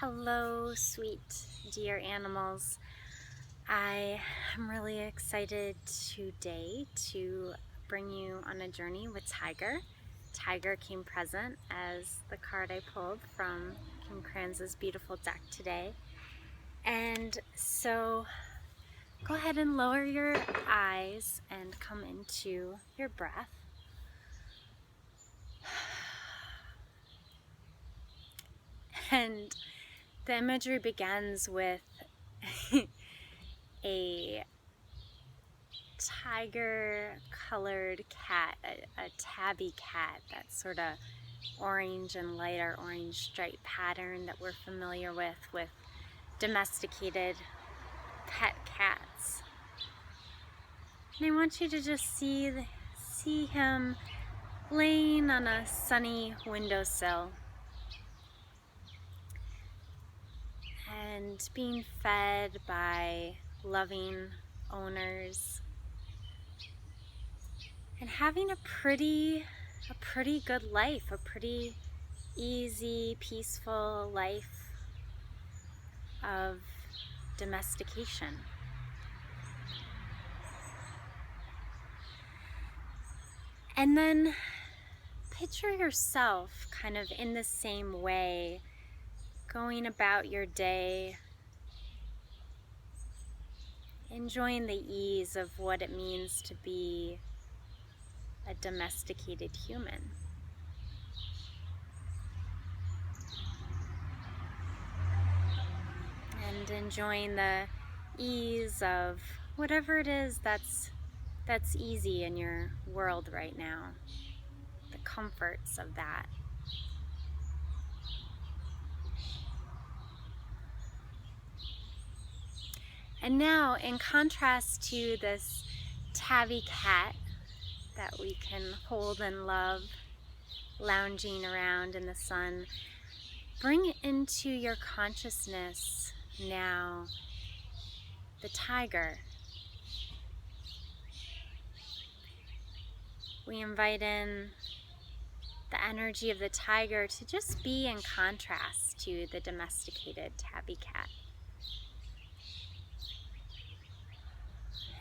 Hello, sweet dear animals. I am really excited today to bring you on a journey with Tiger. Tiger came present as the card I pulled from Kim Kranz's beautiful deck today. And so go ahead and lower your eyes and come into your breath. And the imagery begins with a tiger colored cat, a tabby cat, that sort of orange and lighter orange stripe pattern that we're familiar with domesticated pet cats. And I want you to just see him laying on a sunny windowsill and being fed by loving owners and having a pretty good life, a pretty easy, peaceful life of domestication. And then picture yourself kind of in the same way, going about your day, enjoying the ease of what it means to be a domesticated human. And enjoying the ease of whatever it is that's easy in your world right now, the comforts of that. And now, in contrast to this tabby cat that we can hold and love, lounging around in the sun, bring into your consciousness now the tiger. We invite in the energy of the tiger to just be in contrast to the domesticated tabby cat.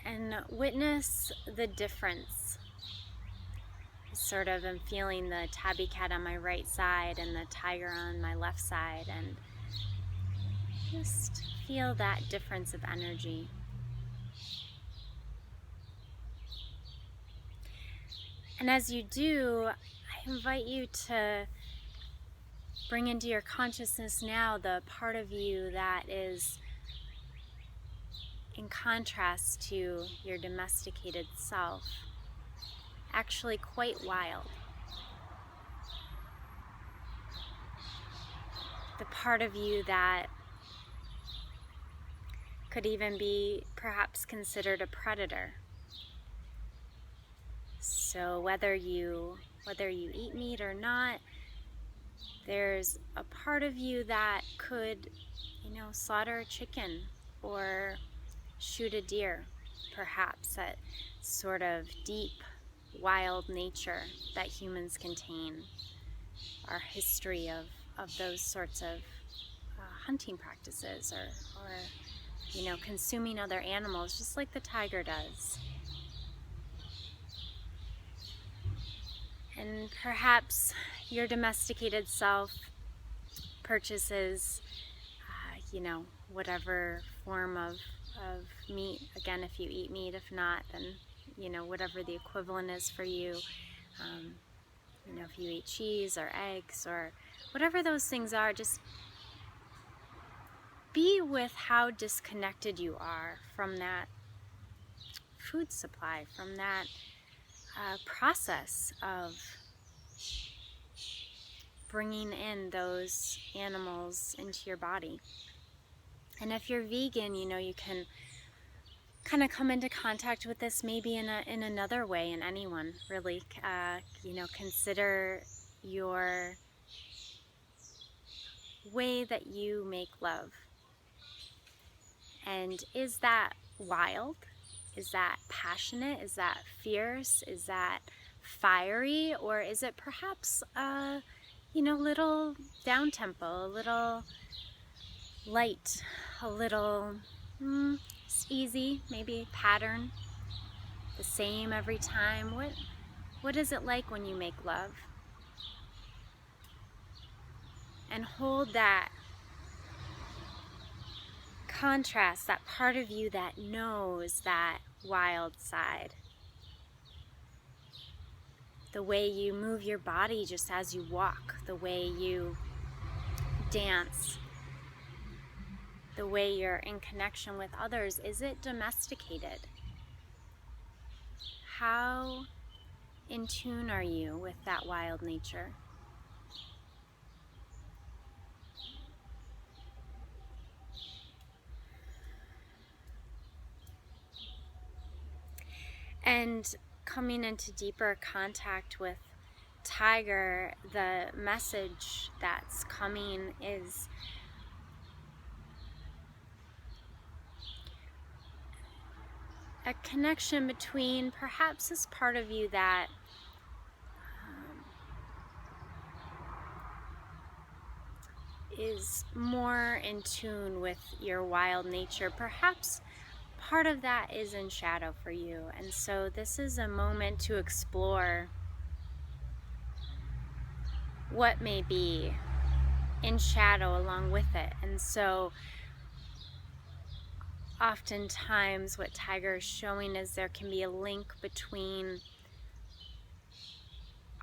And witness the difference. Sort of am feeling the tabby cat on my right side and the tiger on my left side, and just feel that difference of energy. And as you do, I invite you to bring into your consciousness now the part of you that is in contrast to your domesticated self, actually quite wild. The part of you that could even be perhaps considered a predator. So whether you eat meat or not, there's a part of you that could, slaughter a chicken or shoot a deer, perhaps, that sort of deep, wild nature that humans contain, our history of those sorts of hunting practices or consuming other animals, just like the tiger does. And perhaps your domesticated self purchases, whatever form of meat. Again, if you eat meat, if not, then, whatever the equivalent is for you. If you eat cheese or eggs or whatever those things are, just be with how disconnected you are from that food supply, from that process of bringing in those animals into your body. And if you're vegan, you can kind of come into contact with this maybe in another way in anyone, really. Consider your way that you make love. And is that wild? Is that passionate? Is that fierce? Is that fiery? Or is it perhaps little down tempo, a little light, a little it's easy, maybe pattern, the same every time. What is it like when you make love? And hold that contrast, that part of you that knows that wild side. The way you move your body just as you walk, the way you dance, the way you're in connection with others. Is it domesticated? How in tune are you with that wild nature? And coming into deeper contact with Tiger, the message that's coming is a connection between perhaps this part of you that is more in tune with your wild nature. Perhaps part of that is in shadow for you, and so this is a moment to explore what may be in shadow along with it. And so oftentimes what Tiger is showing is there can be a link between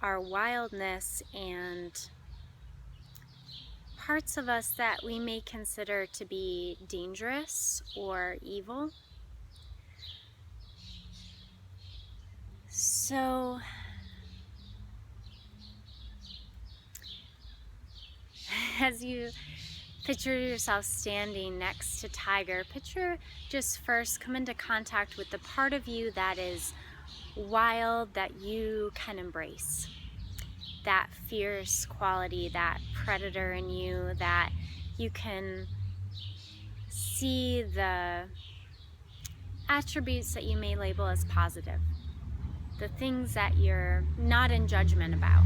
our wildness and parts of us that we may consider to be dangerous or evil. So as you picture yourself standing next to Tiger, picture just first come into contact with the part of you that is wild, that you can embrace. That fierce quality, that predator in you, that you can see the attributes that you may label as positive, the things that you're not in judgment about,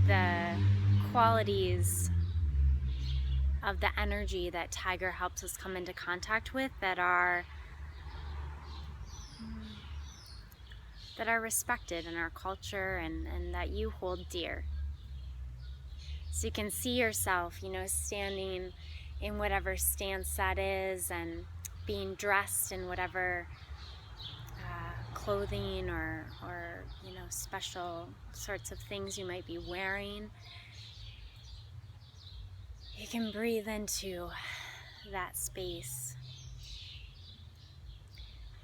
the qualities of the energy that Tiger helps us come into contact with that are respected in our culture and that you hold dear. So you can see yourself, standing in whatever stance that is and being dressed in whatever clothing or special sorts of things you might be wearing. You can breathe into that space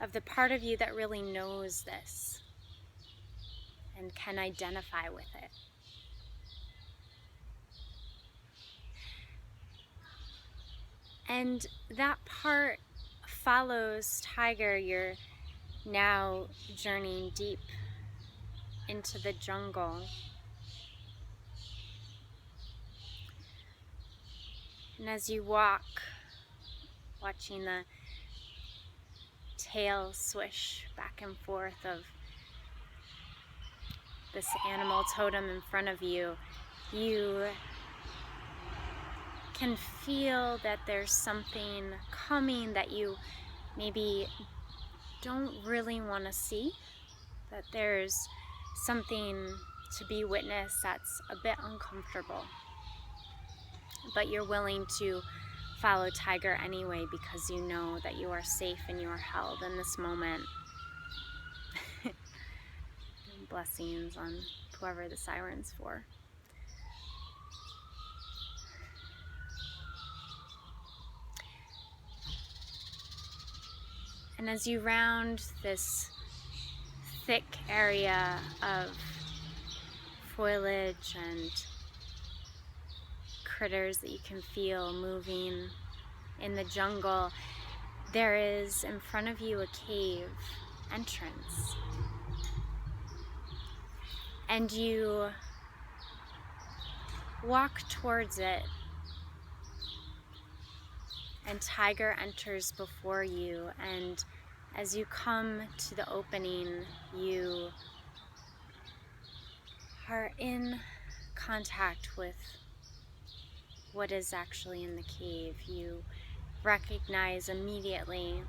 of the part of you that really knows this and can identify with it. And that part follows Tiger. You're now journeying deep into the jungle. And as you walk, watching the tail swish back and forth of this animal totem in front of you, you can feel that there's something coming that you maybe don't really want to see, that there's something to be witnessed that's a bit uncomfortable, but you're willing to follow Tiger anyway because you know that you are safe and you are held in this moment. Blessings on whoever the siren's for. And as you round this thick area of foliage and critters that you can feel moving in the jungle, there is in front of you a cave entrance. And you walk towards it, and Tiger enters before you, and as you come to the opening, you are in contact with what is actually in the cave. You recognize immediately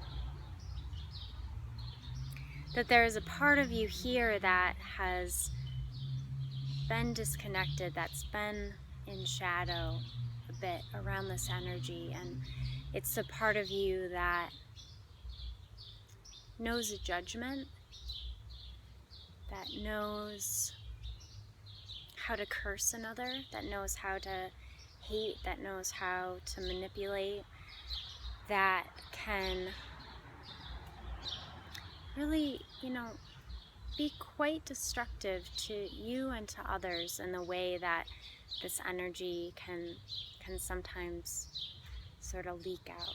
that there is a part of you here that has been disconnected, that's been in shadow a bit around this energy, and it's the part of you that knows a judgment, that knows how to curse another, that knows how to hate, that knows how to manipulate, that can really, be quite destructive to you and to others in the way that this energy can sometimes sort of leak out.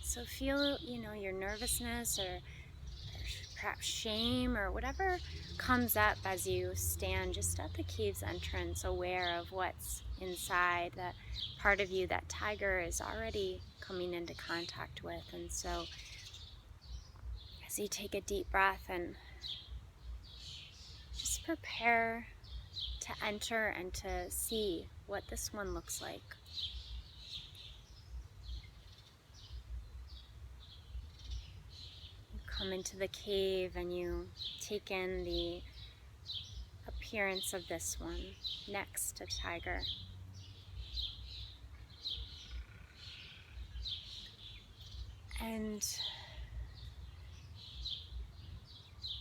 So feel, your nervousness or perhaps shame or whatever comes up as you stand just at the cave's entrance, aware of what's inside, that part of you that tiger is already coming into contact with. And so as you take a deep breath and just prepare to enter and to see what this one looks like. You come into the cave and you take in the appearance of this one next to Tiger. And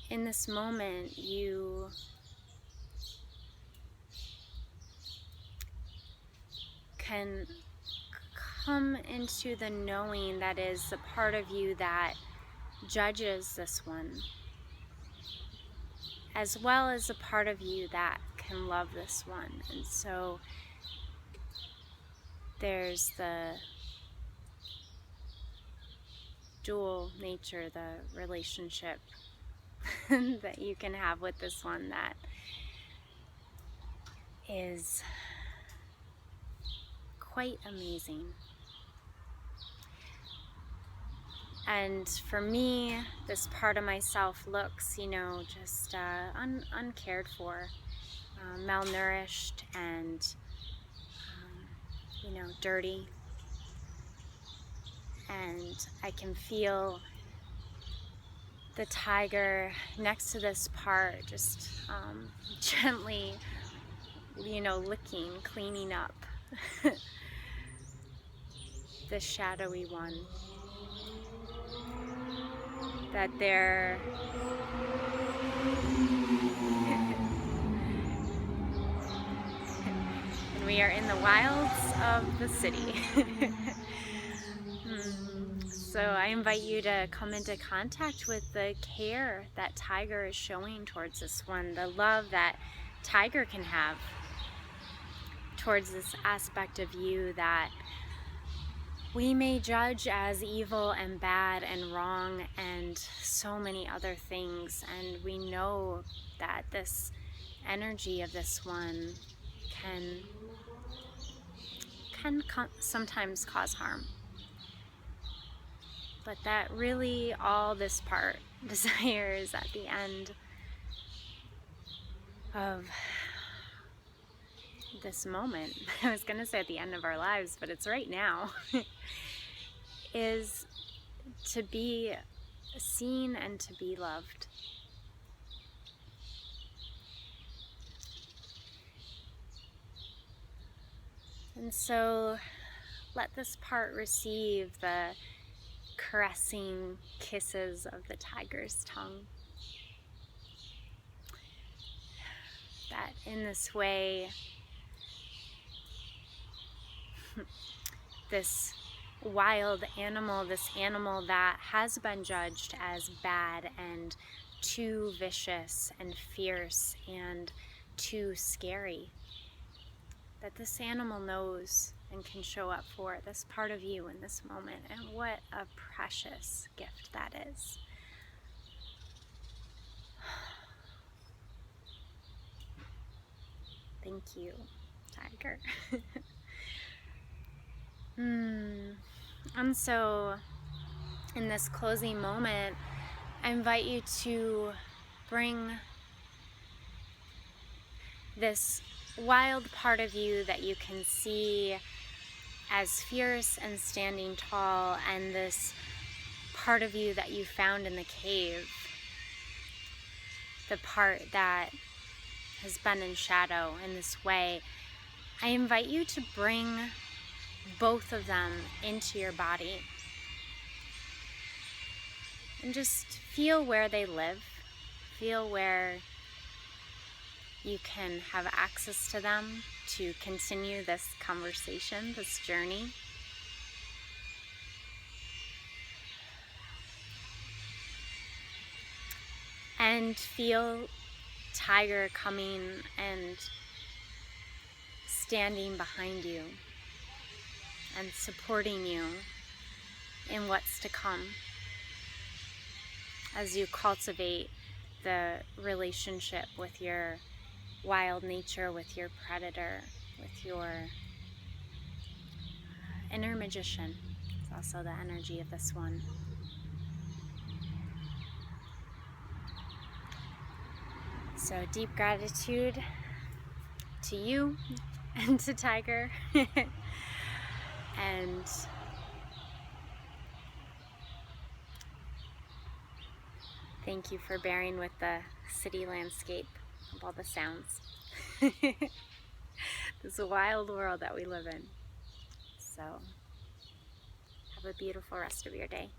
in this moment, you can come into the knowing that is the part of you that judges this one, as well as a part of you that can love this one. And so there's the dual nature, the relationship that you can have with this one that is quite amazing. And for me, this part of myself looks, just uncared for, malnourished and, dirty. And I can feel the tiger next to this part just gently, licking, cleaning up the shadowy one. That they're and we are in the wilds of the city. So I invite you to come into contact with the care that Tiger is showing towards this one, the love that Tiger can have towards this aspect of you that we may judge as evil and bad and wrong and so many other things. And we know that this energy of this one can sometimes cause harm. But that really all this part desires at the end of this moment, I was going to say at the end of our lives, but it's right now, is to be seen and to be loved. And so let this part receive the caressing kisses of the tiger's tongue. That in this way, this wild animal, this animal that has been judged as bad and too vicious and fierce and too scary, that this animal knows and can show up for this part of you in this moment. And what a precious gift that is. Thank you, Tiger. And so in this closing moment, I invite you to bring this wild part of you that you can see as fierce and standing tall, and this part of you that you found in the cave, the part that has been in shadow in this way. I invite you to bring both of them into your body and just feel where they live. Feel where you can have access to them to continue this conversation, this journey. And feel Tiger coming and standing behind you and supporting you in what's to come as you cultivate the relationship with your wild nature, with your predator, with your inner magician. It's also the energy of this one. So deep gratitude to you and to Tiger. And thank you for bearing with the city landscape of all the sounds. This is a wild world that we live in. So have a beautiful rest of your day.